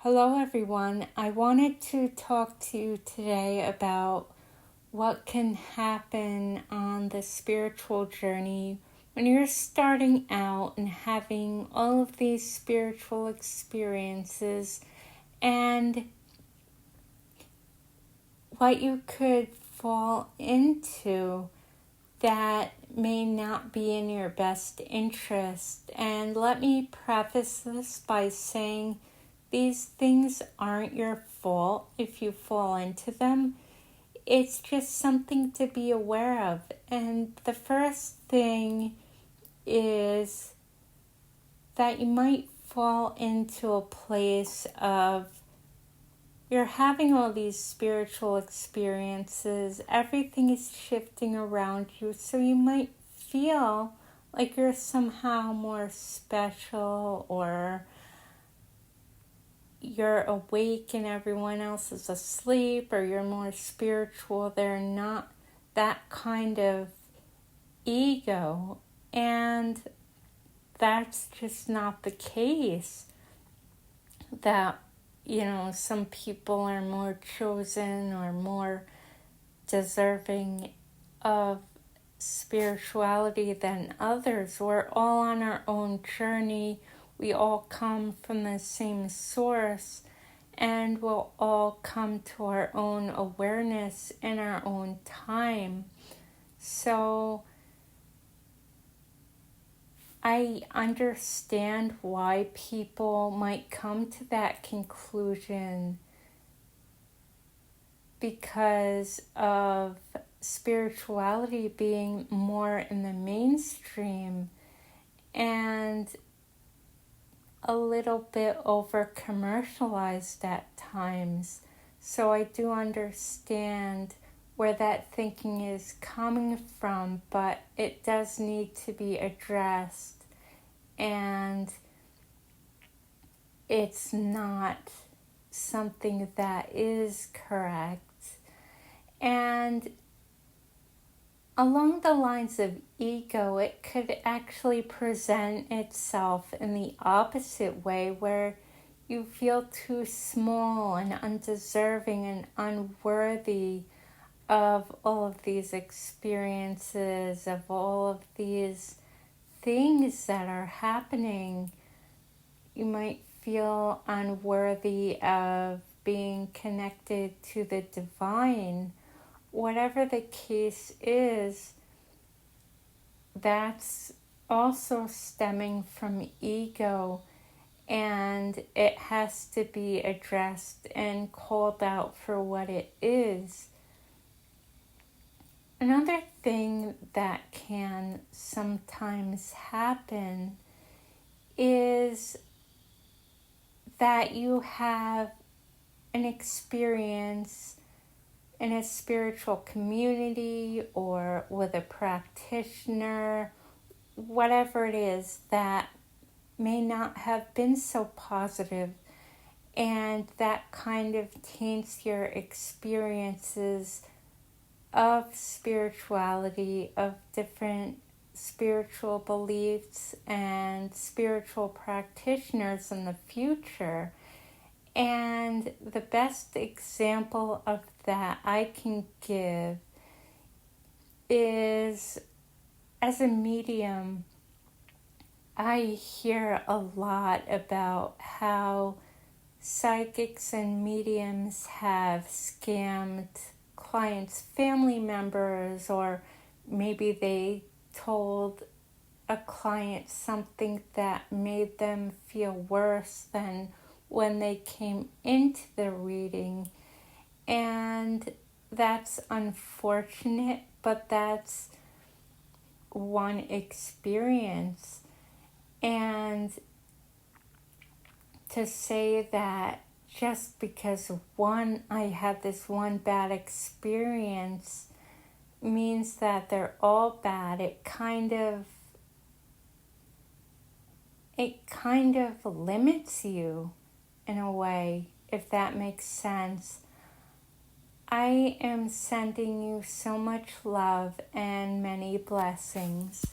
Hello, everyone. I wanted to talk to you today about what can happen on the spiritual journey when you're starting out and having all of these spiritual experiences, and what you could fall into that may not be in your best interest. And let me preface this by saying these things aren't your fault if you fall into them. It's just something to be aware of. And the first thing is that you might fall into a place of you're having all these spiritual experiences, everything is shifting around you, so you might feel like you're somehow more special, or you're awake and everyone else is asleep, or you're more spiritual. They're not that kind of ego, and that's just not the case. That some people are more chosen or more deserving of spirituality than others. We're all on our own journey. We all come from the same source, and we'll all come to our own awareness in our own time. So I understand why people might come to that conclusion because of spirituality being more in the mainstream and a little bit over commercialized at times. So I do understand where that thinking is coming from, but it does need to be addressed, and it's not something that is correct. And along the lines of ego, it could actually present itself in the opposite way, where you feel too small and undeserving and unworthy of all of these experiences, of all of these things that are happening. You might feel unworthy of being connected to the divine. Whatever the case is, that's also stemming from ego, and it has to be addressed and called out for what it is. Another thing that can sometimes happen is that you have an experience in a spiritual community or with a practitioner, whatever it is, that may not have been so positive, and that kind of taints your experiences of spirituality, of different spiritual beliefs and spiritual practitioners in the future. And the best example of that I can give is, as a medium, I hear a lot about how psychics and mediums have scammed clients' family members, or maybe they told a client something that made them feel worse than when they came into the reading. And that's unfortunate, but that's one experience. And to say that just because I had this one bad experience means that they're all bad, it kind of limits you in a way, if that makes sense. I am sending you so much love and many blessings.